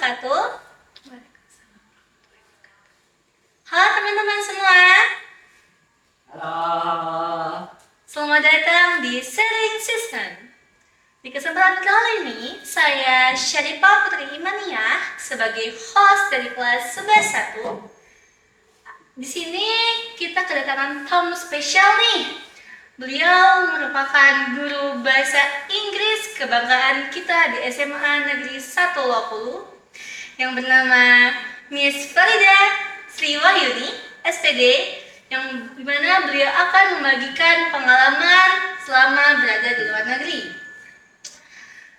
wabarakatuh. Halo teman-teman semua. Halo. Selamat datang di Sharing Season. Di kesempatan kali ini, saya Syarifah Putri Imaniah sebagai host dari kelas 11-1. Di sini kita kedatangan tamu spesial nih. Beliau merupakan guru bahasa Inggris kebanggaan kita di SMA Negeri 1 Lokulu yang bernama Miss Farida Sri Wahyuni, SPD, yang dimana beliau akan membagikan pengalaman selama berada di luar negeri.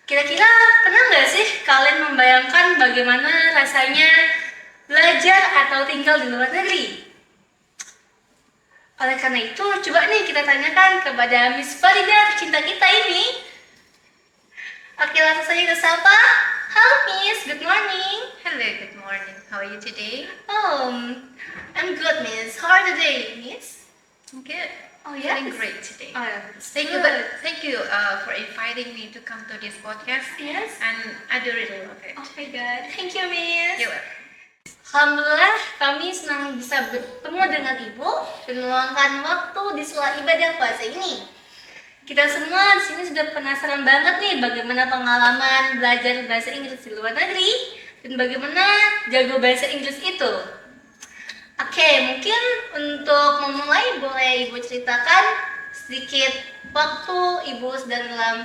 Kira-kira pernah nggak sih kalian membayangkan bagaimana rasanya belajar atau tinggal di luar negeri? Oleh karena itu, coba nih kita tanyakan kepada Miss Farida tercinta kita ini. Oke, langsung saja kita sapa. Halo Miss, good morning. Hello, good morning. How are you today? I'm good, Miss. How are you today, Miss? I'm good. Oh, yes? Feeling great today. Oh, Thank you, thank you for inviting me to come to this podcast. Yes. And I do really love it. Oh my God, thank you, Miss. You're welcome. Alhamdulillah, kami senang bisa bertemu dengan Ibu dan meluangkan waktu di sela ibadah puasa ini. Kita semua di sini sudah penasaran banget nih bagaimana pengalaman belajar bahasa Inggris di luar negeri dan bagaimana jago bahasa Inggris itu. Oke, mungkin untuk memulai boleh Ibu ceritakan sedikit waktu Ibu sedang dalam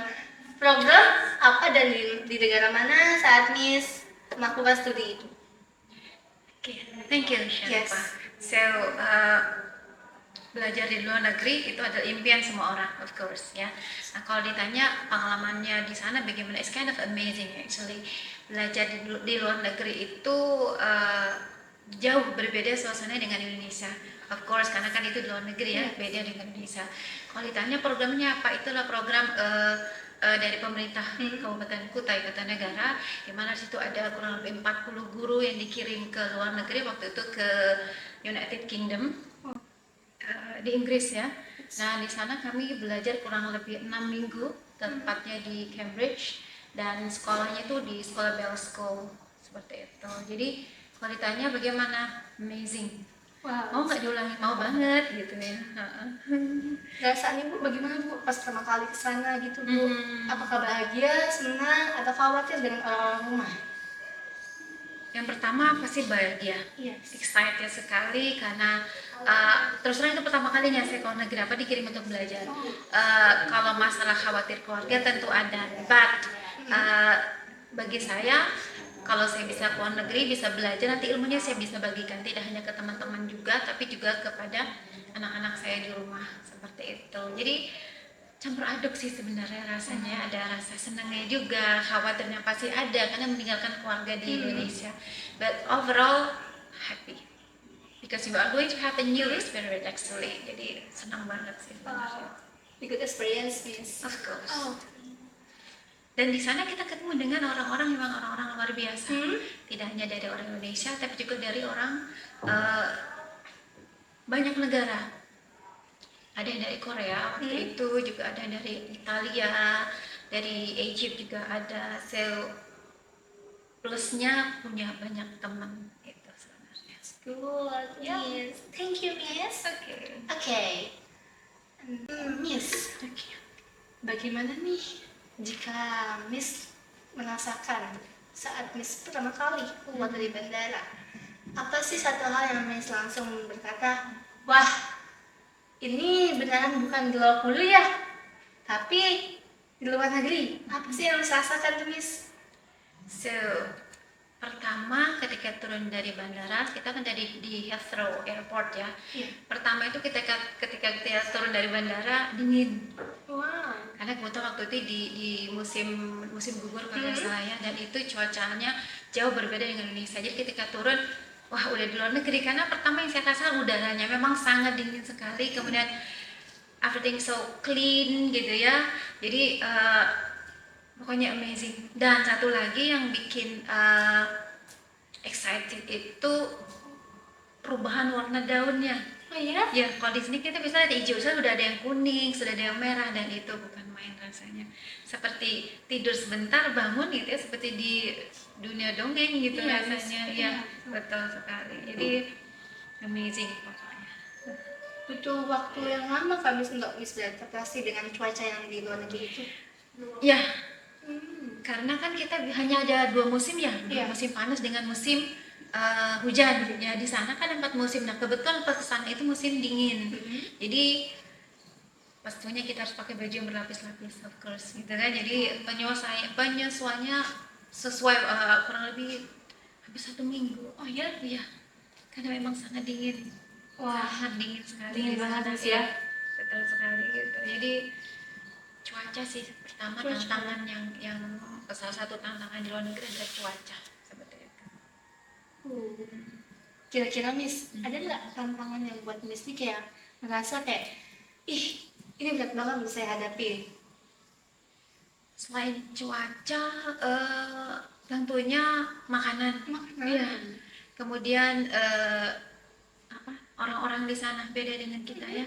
program apa dan di negara mana saat Miss melakukan studi itu. Okay, thank you, Sharifa. Yes. So, belajar di luar negeri itu adalah impian semua orang, of course, ya. Nah, kalau ditanya pengalamannya di sana bagaimana, it's kind of amazing actually. Belajar di luar negeri itu jauh berbeda suasananya dengan Indonesia, of course, karena kan itu di luar negeri ya, beda dengan Indonesia. Kalau ditanya programnya apa, itulah program dari pemerintah Kabupaten Kutai Kartanegara, di mana situ ada kurang lebih 40 guru yang dikirim ke luar negeri waktu itu ke United Kingdom di Inggris ya. Nah, di sana kami belajar kurang lebih 6 minggu, tepatnya di Cambridge, dan sekolahnya itu di sekolah Bell School seperti itu. Jadi kalau ditanya bagaimana, amazing. Wow. Mau nggak diulangi? Mau banget gitu ya. Rasanya Bu bagaimana Bu pas pertama kali ke sana gitu Bu? Apakah bahagia, senang, atau khawatir dengan orang-orang rumah? Yang pertama pasti bahagia, Yes. excited sekali karena terus terang itu pertama kalinya saya keluar negeri, apa dikirim untuk belajar. Kalau masalah khawatir keluarga tentu ada, but bagi saya kalau saya bisa keluar negeri, bisa belajar, nanti ilmunya saya bisa bagikan tidak hanya ke teman-teman juga, tapi juga kepada anak-anak saya di rumah seperti itu. Jadi campur aduk sih sebenarnya rasanya, ada rasa senangnya juga, khawatirnya pasti ada karena meninggalkan keluarga di Indonesia. But overall happy because you are going to have a new experience actually. Jadi senang banget sih sebenarnya. Good experience, Miss. Of course. Oh. Dan di sana kita ketemu dengan orang-orang memang orang-orang luar biasa. Tidak hanya dari orang Indonesia, tapi juga dari orang banyak negara. Ada yang dari Korea waktu itu, juga ada dari Italia, dari Egypt juga ada. So plusnya punya banyak teman itu sebenarnya. Good, Miss. Thank you, Miss. Okay. Miss, bagaimana nih jika Miss merasakan saat Miss pertama kali keluar dari bandara? Apa sih satu hal yang Miss langsung berkata, wah, ini beneran bukan di luar Hulu ya, tapi di luar negeri. Apa sih yang Miss rasakan tuh, Miss? So, pertama ketika turun dari bandara, kita kan di Heathrow Airport ya. Pertama itu ketika kita turun dari bandara dingin. Wow. Karena kebetulan waktu itu di musim gugur kalau nggak salah ya, dan itu cuacanya jauh berbeda dengan Indonesia. Jadi ketika turun, wah udah di luar negeri, karena pertama yang saya rasa udaranya memang sangat dingin sekali, kemudian everything so clean gitu ya. Jadi pokoknya amazing. Dan satu lagi yang bikin excited itu perubahan warna daunnya. Oh iya? Ya, kalau di sini kita bisa lihat hijau, sudah ada yang kuning, sudah ada yang merah, dan itu bukan bermain rasanya. Seperti tidur sebentar bangun gitu ya, seperti di dunia dongeng gitu rasanya. Ya, betul sekali. Jadi amazing pokoknya. Butuh waktu yang lama kan Miss untuk Miss beradaptasi dengan cuaca yang di luar negeri itu. Ya, karena kan kita hanya ada 2 musim ya, Iya. musim panas dengan musim hujan. Ya di sana kan 4 musim. Nah kebetulan pas kesana itu musim dingin. Jadi pastinya kita harus pakai baju yang berlapis-lapis, of course, gitu kan. Jadi penyesuaiannya sesuai kurang lebih hampir 1 minggu. Oh iya? Iya, karena memang sangat dingin. Wah, Sangat dingin sekali dingin di banget sana, sih ya. betul sekali gitu. Jadi cuaca sih pertama tantangan yang salah satu tantangan di luar negeri adalah cuaca seperti itu. Kira-kira Miss, ada nggak tantangan yang buat Miss nih kayak ngerasa kayak, ih ini berat banget untuk saya hadapi? Selain cuaca, tentunya makanan. Iya. Kemudian apa? Orang-orang di sana beda dengan kita ya.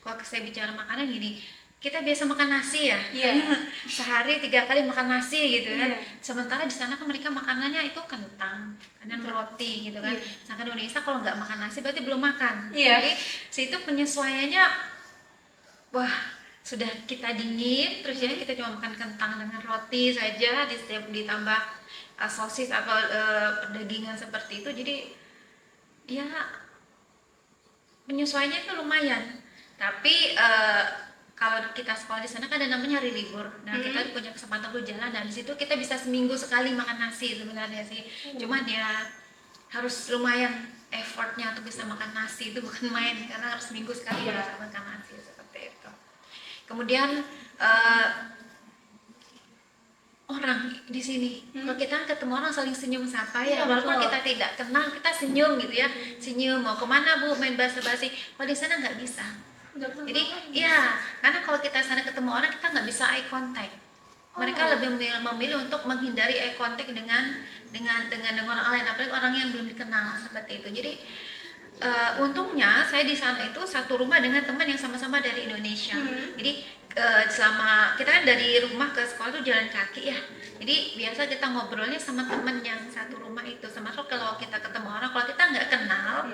Kalau saya bicara makanan gini, kita biasa makan nasi ya. Iya. Sehari 3 kali makan nasi gitu kan. Iya. Sementara di sana kan mereka makanannya itu kentang dan roti gitu kan. Iya. Sedangkan Indonesia kalau nggak makan nasi berarti belum makan. Iya. Jadi situ penyesuaiannya, wah sudah kita dingin terus ya kita cuma makan kentang dengan roti saja, ditambah sosis atau perdagingan seperti itu. Jadi ya penyesuaiannya itu lumayan. Tapi kalau kita sekolah di sana kan ada namanya hari libur. Nah kita punya kesempatan untuk jalan, dan di situ kita bisa seminggu sekali makan nasi sebenarnya sih. Cuman ya harus lumayan effortnya untuk bisa makan nasi, itu bukan main, karena harus seminggu sekali harus makan nasi seperti itu. Kemudian orang di sini, kalau kita ketemu orang saling senyum sapa ya, walaupun kita tidak kenal kita senyum gitu ya, senyum, mau kemana bu, main basa-basi. Kalau di sana nggak bisa. Jadi ya, karena kalau kita sana ketemu orang kita nggak bisa eye contact. Mereka lebih memilih untuk menghindari eye contact dengan orang lain, apalagi orang yang belum dikenal seperti itu. Jadi untungnya saya di sana itu satu rumah dengan teman yang sama-sama dari Indonesia. Jadi selama kita kan dari rumah ke sekolah tuh jalan kaki ya. Jadi biasa kita ngobrolnya sama teman yang satu rumah itu. Termasuk kalau kita ketemu orang, kalau kita nggak kenal,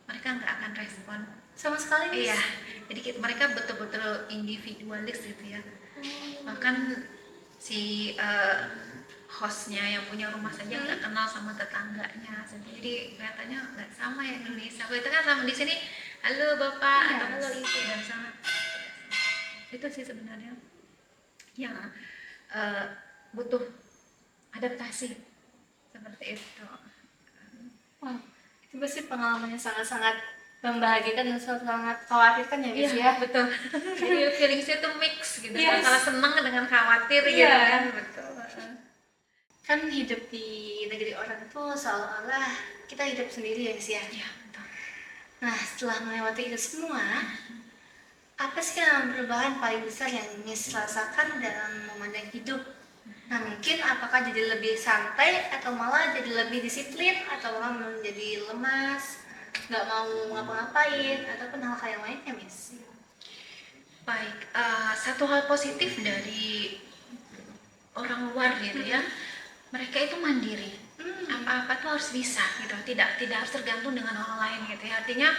mereka nggak akan respon sama sekali. Iya. Jadi mereka betul-betul individualis gitu ya. Bahkan si hostnya yang punya rumah saja nggak kenal sama tetangganya, jadi kelihatannya nggak sama ya Indonesia. Kalau itu kan sama di sini, halo bapak atau halo ibu, dan sama itu sih sebenarnya yang butuh adaptasi seperti itu. Wah, itu pasti pengalamannya sangat-sangat membahagiakan dan sangat khawatirkan ya Miss ya. Betul. Jadi feelingsnya tuh mix gitu, antara senang dengan khawatir gitu Iya. kan. Betul. Kan hidup di negeri orang tuh seolah-olah kita hidup sendiri ya Miss ya. Iya, betul. Nah setelah melewati itu semua, apa sih yang perubahan paling besar yang Miss rasakan dalam memandang hidup? Nah mungkin apakah jadi lebih santai atau malah jadi lebih disiplin atau malah menjadi lemas, nggak mau ngapa-ngapain ataupun hal-hal yang lainnya Miss? Baik, satu hal positif dari orang luar gitu ya, mereka itu mandiri. Apa-apa tuh harus bisa gitu, tidak harus tergantung dengan orang lain gitu ya. Artinya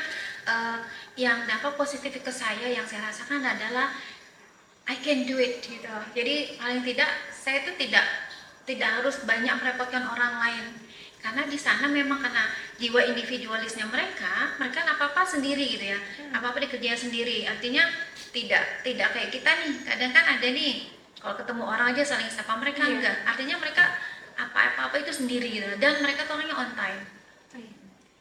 yang dapat positif ke saya yang saya rasakan adalah I can do it gitu. Jadi paling tidak saya itu tidak harus banyak merepotkan orang lain. Karena di sana memang karena jiwa individualisnya mereka apa-apa sendiri gitu ya. Apa-apa dikerjain sendiri. Artinya tidak kayak kita nih. Kadang kan ada nih kalau ketemu orang aja saling sapa, mereka enggak. Artinya mereka apa-apa itu sendiri gitu. Dan mereka tuh orangnya on time.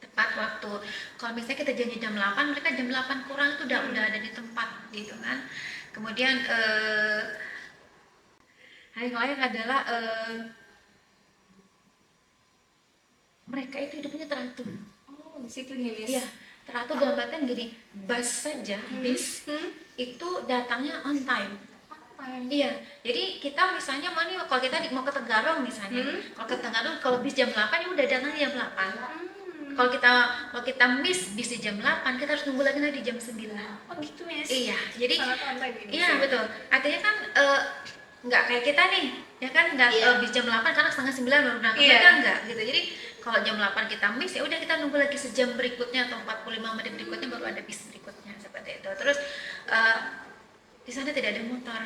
Tepat waktu. Kalau misalnya kita janji jam 8, mereka jam 8 kurang itu udah ada di tempat gitu kan. Kemudian hal yang lain adalah mereka itu hidupnya teratur. Oh, di situ nih Miss. Iya, teratur dalam artian gini, bus saja, bis itu datangnya on time. Iya, jadi kita misalnya kalau kita mau ke Tenggarong misalnya, kalau ke Tenggarong kalau bis jam 8 ya udah datang jam 8. kalau kita miss bis di jam 8, kita harus nunggu lagi di jam 9. Oh gitu Miss. Iya, jadi Sangat on time ini. iya betul. Artinya kan nggak kayak kita nih, ya kan bis jam 8 karena setengah 9 baru berangkat. Iya. Mereka nggak gitu. Jadi kalau jam 8 kita miss, ya udah kita nunggu lagi sejam berikutnya atau 45 menit berikutnya baru ada bis berikutnya seperti itu. Terus di sana tidak ada motor.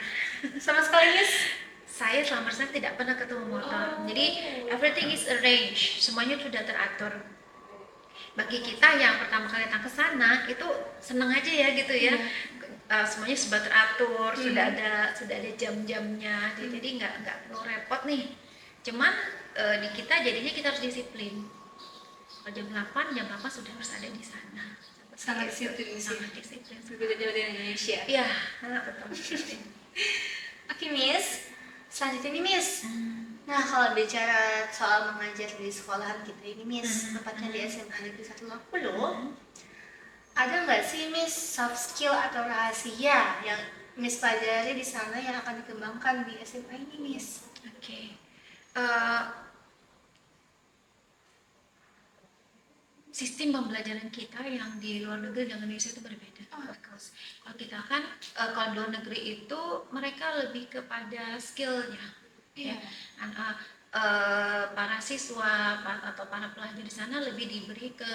Sama sekali Miss. Saya selama saya tidak pernah ketemu motor. Jadi everything is arranged, semuanya sudah teratur. Bagi kita yang pertama kali datang ke sana itu seneng aja ya gitu ya. Semuanya sudah teratur, sudah ada jam-jamnya. Jadi nggak perlu repot nih. Cuman di kita jadinya kita harus disiplin. Kalau jam 8 sudah harus ada di sana. Sangat disiplin. Sangat disiplin. Berbeda jauh dari Indonesia. Iya, betul. Oke Miss, selanjutnya nih Miss. Nah kalau bicara soal mengajar di sekolahan kita ini Miss, tepatnya di SMA Negeri 150, ada nggak sih Miss soft skill atau rahasia yang Miss pelajari di sana yang akan dikembangkan di SMA ini Miss? Oke. Sistem pembelajaran kita yang di luar negeri dengan Indonesia itu berbeda. Of course. Kalau kita kan kalau di luar negeri itu mereka lebih kepada skillnya. Ya. Para siswa atau para pelajar di sana lebih diberi ke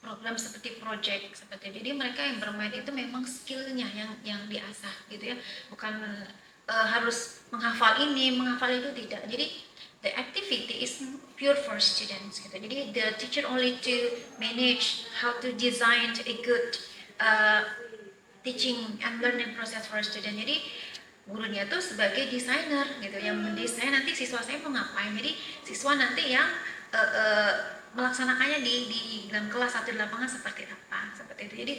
program seperti project seperti jadi mereka yang bermain itu memang skillnya yang diasah gitu ya, bukan harus menghafal ini menghafal itu, tidak. Jadi the activity is pure for students gitu. Jadi the teacher only to manage how to design a good teaching and learning process for a student. Jadi gurunya tuh sebagai desainer gitu yang mendesain nanti siswa saya mau ngapain. Jadi siswa nanti yang melaksanakannya di dalam kelas atau di lapangan seperti apa, seperti itu. Jadi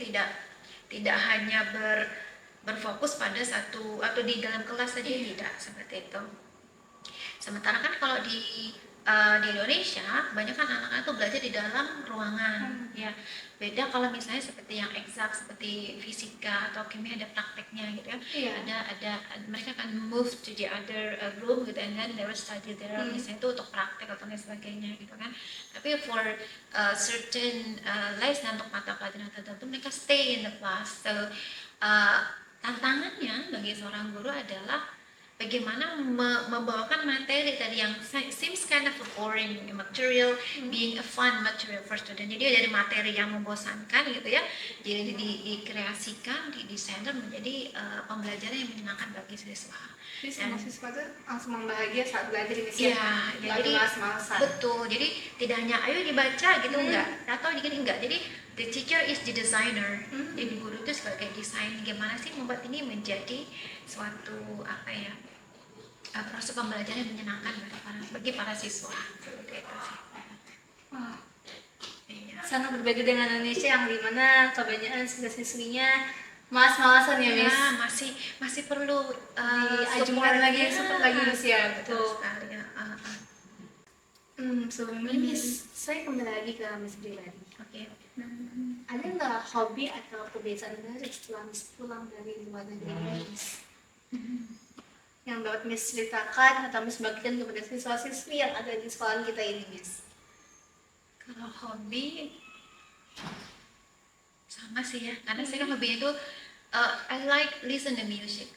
tidak hanya berfokus pada satu atau di dalam kelas saja, tidak seperti itu. Sementara kan kalau di Indonesia banyak kan anak-anak tuh belajar di dalam ruangan ya. Beda kalau misalnya seperti yang eksak seperti fisika atau kimia ada prakteknya gitu kan. Ada mereka akan move to the other room gitu and then they will study there misalnya itu untuk praktek atau lain sebagainya gitu kan. Tapi for certain lesson untuk mata pelajaran tertentu mereka stay in the class. So tantangannya bagi seorang guru adalah bagaimana membawakan materi tadi yang seems kind of a boring material being a fun material for student. Jadi dari materi yang membosankan gitu ya, jadi dikreasikan, didesainer menjadi pembelajaran yang menyenangkan bagi siswa. Jadi semua siswa itu langsung bahagia saat belajar di sini. Iya, jadi betul. Jadi tidak hanya ayo dibaca gitu enggak, atau gini enggak. Jadi the teacher is the designer. Jadi guru itu sebagai desain gimana sih membuat ini menjadi suatu apa ya? Proses pembelajaran yang menyenangkan bagi para siswa seperti itu sih. Sangat berbeda dengan Indonesia yang dimana kebanyakan siswa-siswinya malas-malasan ya Miss. Ya, masih perlu diajukan lagi support lagi Miss ya. Betul sekali ya. Sebelumnya Miss, saya kembali lagi ke Miss pribadi. Oke. Ada nggak hobi atau kebiasaan baru setelah Miss pulang dari luar negeri Miss? Yang dapat Miss ceritakan atau Miss bagikan kepada siswa-siswi yang ada di sekolah kita ini Miss? Kalau hobi sama sih ya, karena saya kan hobinya itu I like listen to music.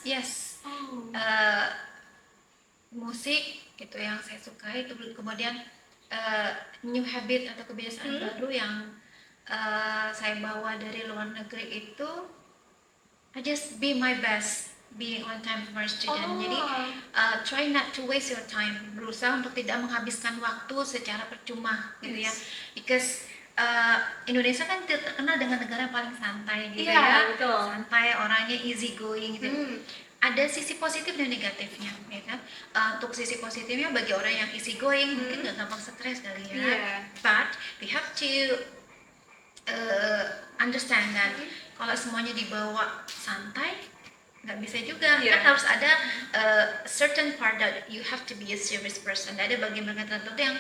Yes. Musik gitu yang saya sukai itu. Kemudian new habit atau kebiasaan baru yang saya bawa dari luar negeri itu I just be my best being on time for student. Jadi try not to waste your time, berusaha untuk tidak menghabiskan waktu secara percuma gitu ya, because Indonesia kan terkenal dengan negara yang paling santai gitu ya. Betul. Santai, orangnya easy going gitu. Ada sisi positif dan negatifnya ya kan. Untuk sisi positifnya bagi orang yang easy going mungkin nggak gampang stres kali ya. But we have to understand that kalau semuanya dibawa santai nggak bisa juga, kan harus ada certain part that you have to be a serious person. Ada bagian-bagian tertentu yang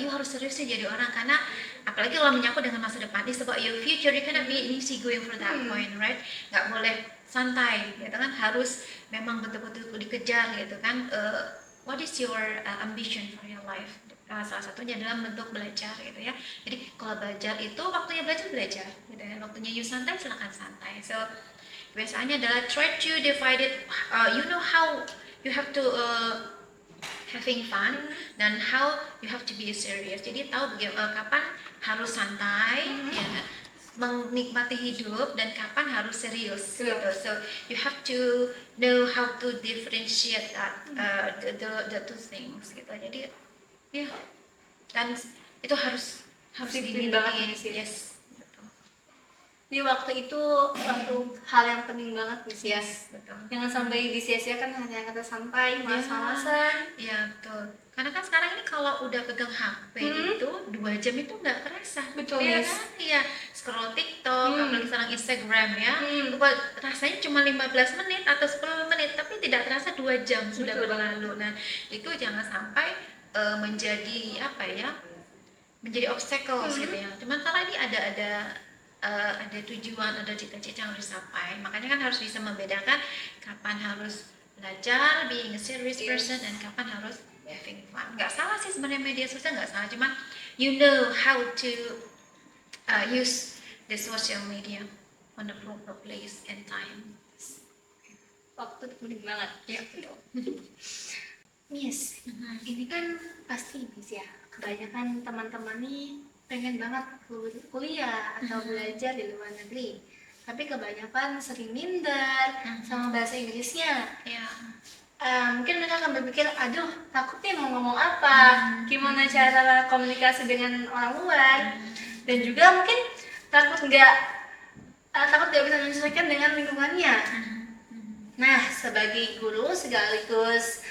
you harus serius sih jadi orang, karena apalagi kalau menyangkut dengan masa depan, it's about your future. You cannot be easy going for that point, right? Nggak boleh santai, gitu kan? Harus memang betul-betul dikejar, gitu kan? What is your ambition for your life? salah satunya dalam bentuk belajar gitu ya. Jadi kalau belajar itu waktunya belajar gitu ya. Waktunya you santai silakan santai. So biasanya adalah try to divide it, you know how you have to having fun dan how you have to be serious. Jadi tahu kapan harus santai ya, menikmati hidup, dan kapan harus serius gitu. So you have to know how to differentiate that the two things gitu. Jadi ya, dan itu harus Disiplin banget dimiliki. sih. Yes, betul. Di waktu itu hal yang penting banget nih sih. Yes, betul. Jangan sampai disia-siakan hanya kata sampai malas-malasan. Ya betul. Karena kan sekarang ini kalau udah pegang HP itu 2 jam itu nggak kerasa. Betul, ya Miss. kan? Iya. Scroll TikTok, apalagi sekarang Instagram ya. Rasanya cuma 15 menit atau 10 menit, tapi tidak terasa 2 jam sudah Betul. berlalu. Nah, itu jangan sampai menjadi apa ya? Menjadi obstacles gitu ya. Cuman karena ini ada tujuan, ada cita-cita yang harus dicapai. Makanya kan harus bisa membedakan kapan harus belajar, being a serious person, dan kapan harus having fun. Nggak salah sih sebenarnya media sosial, nggak salah. Cuman you know how to use the social media on the proper place and time. Waktu itu penting banget. Ya betul. Miss, ini kan pasti Miss ya, kebanyakan teman-teman nih pengen banget kuliah atau belajar di luar negeri, tapi kebanyakan sering minder sama bahasa Inggrisnya. Ya. Mungkin mereka akan berpikir, aduh takut nih mau ngomong apa, gimana cara komunikasi dengan orang luar, dan juga mungkin takut nggak bisa menyesuaikan dengan lingkungannya. Nah, sebagai guru sekaligus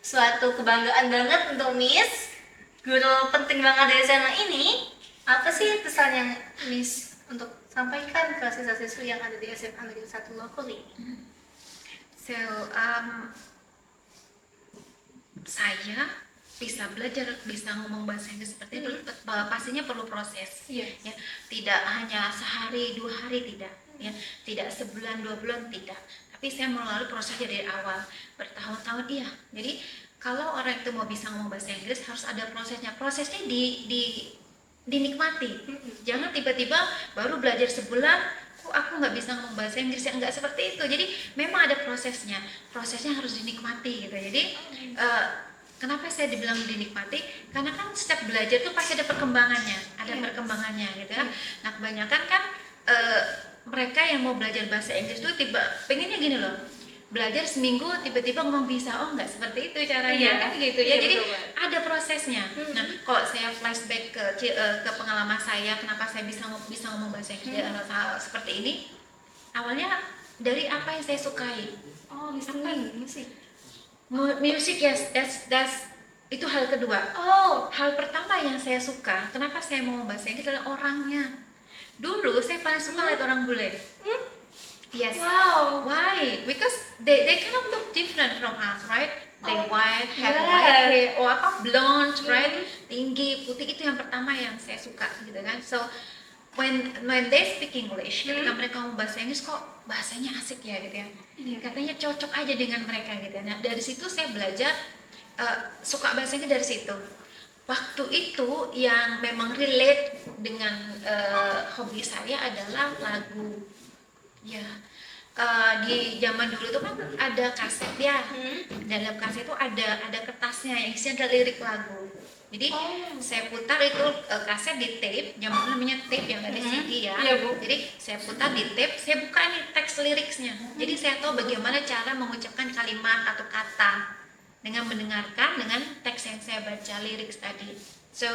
suatu kebanggaan banget untuk Miss, guru penting banget dari SMA ini, apa sih pesan yang Miss untuk sampaikan ke siswa-siswi yang ada di SMA Negeri 1 locally? So, saya bisa belajar, bisa ngomong bahasa Inggris seperti itu, pastinya perlu proses. Yes. Ya, tidak hanya sehari 2 hari, tidak ya, tidak sebulan 2 bulan, tidak, tapi saya melalui prosesnya dari awal bertahun-tahun. Iya, jadi kalau orang itu mau bisa ngomong bahasa Inggris harus ada prosesnya dinikmati. Jangan tiba-tiba baru belajar sebulan kok aku nggak bisa ngomong bahasa Inggris, ya nggak seperti itu. Jadi memang ada prosesnya harus dinikmati gitu. Jadi kenapa saya dibilang dinikmati? Karena kan setiap belajar tuh pasti ada perkembangannya, perkembangannya gitu kan. Nah, kebanyakan kan mereka yang mau belajar bahasa Inggris tuh pengennya gini loh, belajar seminggu tiba-tiba ngomong bisa. Oh, nggak seperti itu caranya, kan gitu ya. Jadi ada prosesnya. Nah, kalau saya flashback ke pengalaman saya, kenapa saya bisa ngomong bahasa Inggris seperti ini, awalnya dari apa yang saya sukai. Oh, listening, musik. Music, yes, that's itu hal kedua. Oh, Hal pertama yang saya suka, kenapa saya mau bahasa Inggris adalah orangnya. Dulu saya paling suka lihat orang bule. Yes. wow. Why? Because they kind of look different from us, right? They white, have yeah. white hair, blonde, right? Tinggi, putih, itu yang pertama yang saya suka gitu kan. So when they speak English, ketika mereka ngomong bahasa Inggris, kok bahasanya asik ya gitu ya. Katanya cocok aja dengan mereka gitu. Nah, dari situ saya belajar suka bahasa Inggris dari situ. Waktu itu yang memang relate dengan hobi saya adalah lagu. Ya, di zaman dulu itu kan ada kaset ya. Dalam kaset itu ada kertasnya yang isinya ada lirik lagu. Jadi saya putar itu kaset di tape, zaman dulu namanya tape yang nggak ada CD ya. Iya, Bu. Jadi saya putar di tape, saya buka nih teks liriknya. Jadi saya tahu bagaimana cara mengucapkan kalimat atau kata dengan mendengarkan dengan teks yang saya baca lirik tadi. So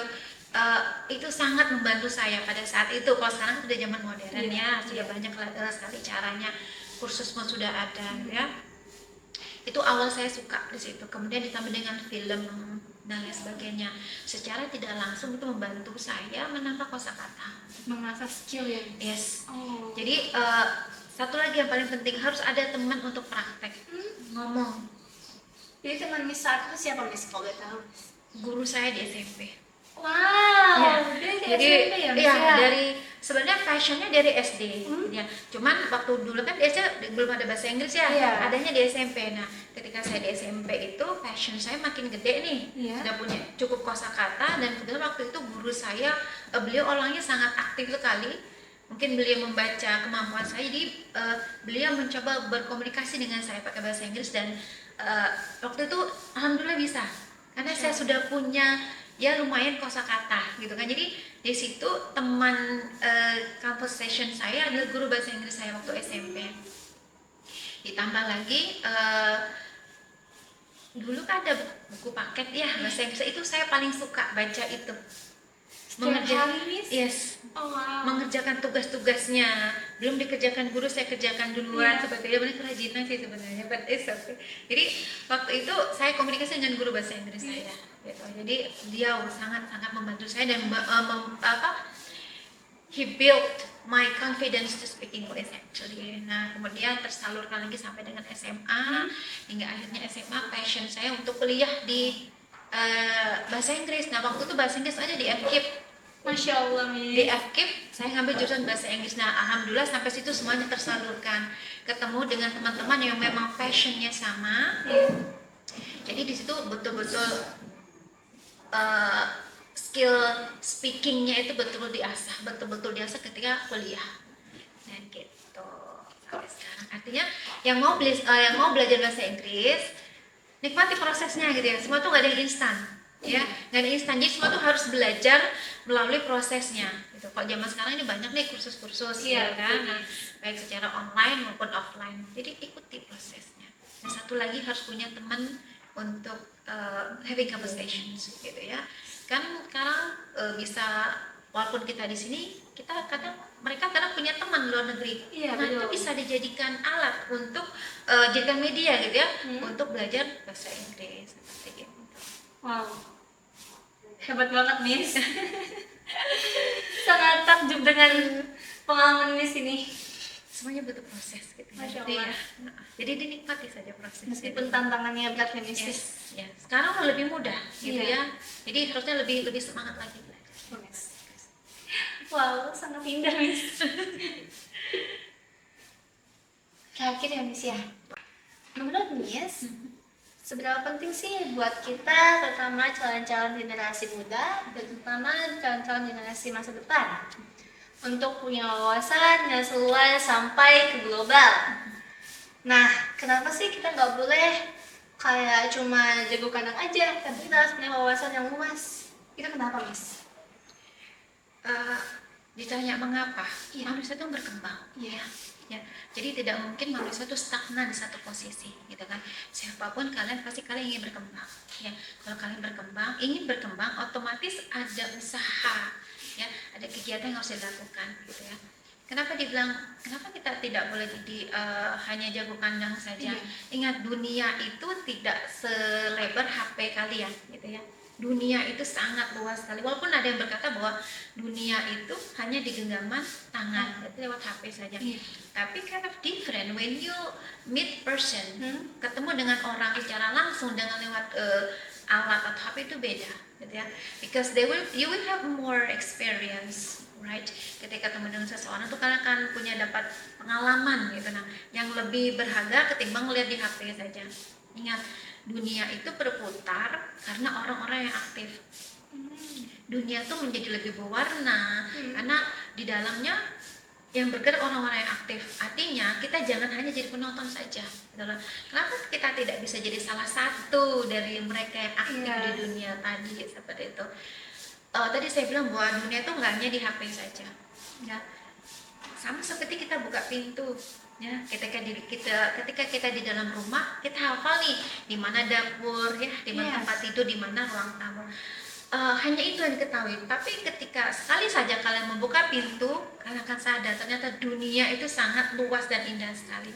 itu sangat membantu saya pada saat itu. Kalau sekarang sudah zaman modern ya, sudah banyak sekali caranya, kursus pun sudah ada ya. Itu awal saya suka di situ. Kemudian ditambah dengan film dan lain sebagainya. Secara tidak langsung itu membantu saya menambah kosakata, mengasah skill ya. Yes. Oh. Jadi satu lagi yang paling penting, harus ada teman untuk praktek ngomong. Jadi teman Miss saat itu siapa Miss kalau boleh tahu? Guru saya di SMP. Wow, Ya, dari jadi SMP ya, Miss iya ya? dari sebenarnya fashionnya dari SD, ya. Cuman waktu dulu kan biasa belum ada bahasa Inggris ya, Iya. adanya di SMP. Nah, ketika saya di SMP itu fashion saya makin gede nih, Iya. sudah punya cukup kosakata dan kebetulan waktu itu guru saya beliau orangnya sangat aktif sekali. Mungkin beliau membaca kemampuan saya, jadi beliau mencoba berkomunikasi dengan saya pakai bahasa Inggris dan waktu itu alhamdulillah bisa karena saya sudah punya ya lumayan kosakata gitu kan. Jadi di situ teman conversation saya adalah guru bahasa Inggris saya waktu SMP. Ditambah lagi dulu kan ada buku paket ya bahasa Inggris, itu saya paling suka baca itu. Setiap hari, Miss? Yes. Oh, wow. Mengerjakan tugas-tugasnya belum dikerjakan guru, saya kerjakan duluan. Iya. Sebetulnya benar kerajinan sih sebenarnya, but it's okay. Jadi waktu itu saya komunikasi dengan guru bahasa Inggris saya gitu. Jadi dia sangat membantu saya dan he built my confidence to speak English actually. Nah, kemudian tersalurkan lagi sampai dengan SMA, hingga akhirnya SMA passion saya untuk kuliah di bahasa Inggris. Nah, waktu itu bahasa Inggris aja di FKIP. Masya Allah, Miss. Di FKIP saya ngambil jurusan bahasa Inggris. Nah, alhamdulillah sampai situ semuanya tersalurkan. Ketemu dengan teman-teman yang memang passionnya sama. Jadi di situ betul-betul skill speakingnya itu betul-betul diasah ketika kuliah. Dan gitu sampai sekarang. Artinya yang mau belajar bahasa Inggris, nikmati prosesnya gitu ya. Semua tuh gak ada yang instan. Ya, nggak ada instan, jadi semua tuh harus belajar melalui prosesnya gitu. Kalau zaman sekarang ini banyak nih kursus-kursus ya kan, nah, baik secara online maupun offline, jadi ikuti prosesnya. Dan satu lagi harus punya teman untuk having conversations gitu ya kan. Sekarang bisa walaupun kita di sini, kita mereka kadang punya teman luar negeri. Iya, Nah, itu betul. bisa dijadikan alat untuk jadikan media gitu ya, untuk belajar bahasa Inggris seperti gitu. Wow, hebat banget, Miss. Sangat takjub dengan pengalaman Miss ini. Semuanya butuh proses gitu ya. Masya Jadi, Allah. jadi dinikmati saja proses. Meskipun tantangannya berat ya, Miss. Yes, ya. Sekarang lebih mudah gitu Iya. ya. Jadi harusnya lebih semangat lagi belajar. Yes. Wow, sangat indah, Miss. Terakhir ya, Miss ya. Menurut Miss, seberapa penting sih buat kita, terutama calon-calon generasi muda, dan terutama calon-calon generasi masa depan, untuk punya wawasan yang seluas sampai ke global? Nah, kenapa sih kita nggak boleh kayak cuma jago kandang aja, tapi kita harus punya wawasan yang luas? Itu kenapa, Miss? Ditanya mengapa? Iya. Manusia itu berkembang. Iya. Ya, jadi tidak mungkin manusia itu stagnan di satu posisi, gitu kan? Siapapun kalian, pasti kalian ingin berkembang. Ya, kalau kalian ingin berkembang, otomatis ada usaha, ya, ada kegiatan yang harus dilakukan, gitu ya. Kenapa kita tidak boleh jadi hanya jago kandang saja? Iya. Ingat, dunia itu tidak selebar HP kalian, gitu ya. Dunia itu sangat luas sekali. Walaupun ada yang berkata bahwa dunia itu hanya di genggaman tangan, itu lewat HP saja. Iya. Tapi kind of different when you meet person, ketemu dengan orang secara langsung dengan lewat alat atau HP itu beda, gitu ya. Because you will have more experience, right? Ketika ketemu dengan seseorang tuh kalian akan punya dapat pengalaman gitu, nah, yang lebih berharga ketimbang melihat di HP saja. Ingat, dunia itu berputar karena orang-orang yang aktif. Dunia tuh menjadi lebih berwarna karena di dalamnya yang bergerak orang-orang yang aktif. Artinya kita jangan hanya jadi penonton saja. Kenapa kita tidak bisa jadi salah satu dari mereka yang aktif di dunia tadi seperti itu? Tadi saya bilang bahwa dunia itu nggak hanya di HP saja. Ya, sama seperti kita buka pintu. Ya, ketika kita di dalam rumah, kita hafal nih di mana dapur, ya, di mana tempat tidur, di mana ruang tamu. Hanya itu yang diketahui. Tapi ketika sekali saja kalian membuka pintu, kalian akan sadar ternyata dunia itu sangat luas dan indah sekali.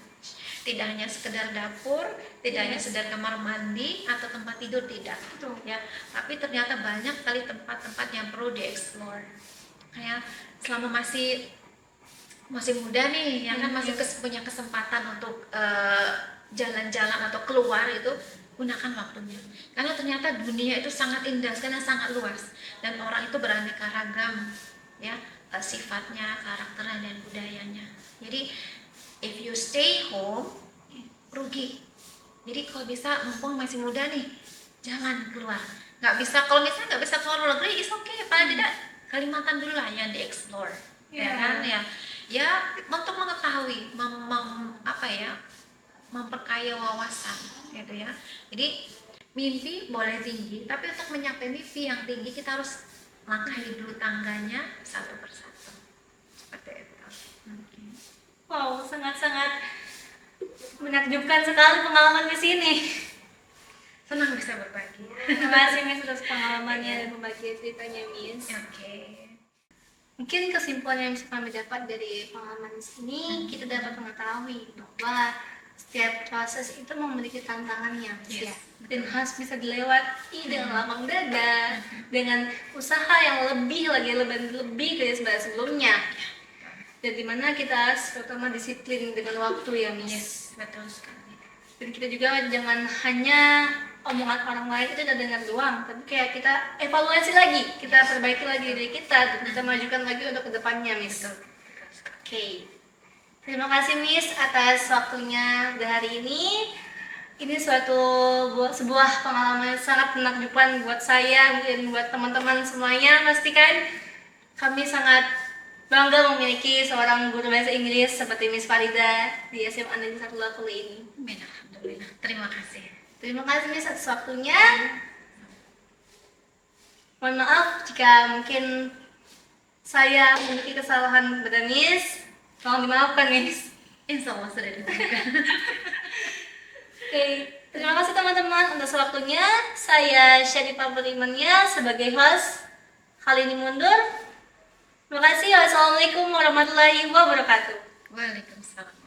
Tidak hanya sekedar dapur, tidak hanya sekedar kamar mandi atau tempat tidur, tidak. Ya, tapi ternyata banyak sekali tempat-tempat yang perlu dieksplor. Kayak selama masih muda nih, ya kan, masih punya kesempatan untuk jalan-jalan atau keluar itu, gunakan waktunya. Karena ternyata dunia itu sangat indah, karena sangat luas, dan orang itu beraneka ragam, ya, sifatnya, karakternya, dan budayanya. Jadi if you stay home, rugi. Jadi kalau bisa, mumpung masih muda nih, jangan keluar. Nggak bisa, kalau misalnya nggak bisa keluar luar negeri, is okay, paling tidak Kalimantan dulu lah yang dieksplor, ya kan, ya untuk mengetahui, apa ya, memperkaya wawasan, gitu ya. Jadi mimpi boleh tinggi, tapi untuk mencapai mimpi yang tinggi kita harus langkahi dulu tangganya satu persatu, seperti itu. Wow, sangat-sangat menakjubkan sekali pengalaman di sini. Senang bisa berbagi. Terima kasih Miss atas pengalamannya dan berbagi ceritanya Miss. Oke. Mungkin kesimpulan yang bisa kami dapat dari pengalaman di sini, kita dapat mengetahui bahwa setiap proses itu memiliki tantangannya, Miss, ya. Dan harus bisa dilewati dengan lapang dada, dengan usaha yang lebih dari sebelumnya. Dan dimana kita harus terutama disiplin dengan waktu ya Miss. Betul sekali. Dan kita juga jangan hanya omongan orang lain itu udah dengar doang, tapi kayak kita evaluasi lagi, kita perbaiki lagi diri kita, dan kita majukan lagi untuk kedepannya Miss. Oke. Terima kasih Miss atas waktunya di hari ini. Ini sebuah pengalaman sangat menakjubkan buat saya dan buat teman-teman semuanya. Pastikan kami sangat bangga memiliki seorang guru bahasa Inggris seperti Miss Farida di SMA Negeri 1 Lakul ini. Amin, alhamdulillah. Terima kasih. Terima kasih Miss atas waktunya. Mohon maaf jika mungkin saya memiliki kesalahan pada Miss. Tolong dimaafkan Miss. Insya Allah sudah dimaafkan. Oke, terima kasih teman-teman atas waktunya. Saya Syarifah Burimania sebagai host. Kali ini mundur. Terima kasih. Wassalamualaikum warahmatullahi wabarakatuh. Waalaikumsalam.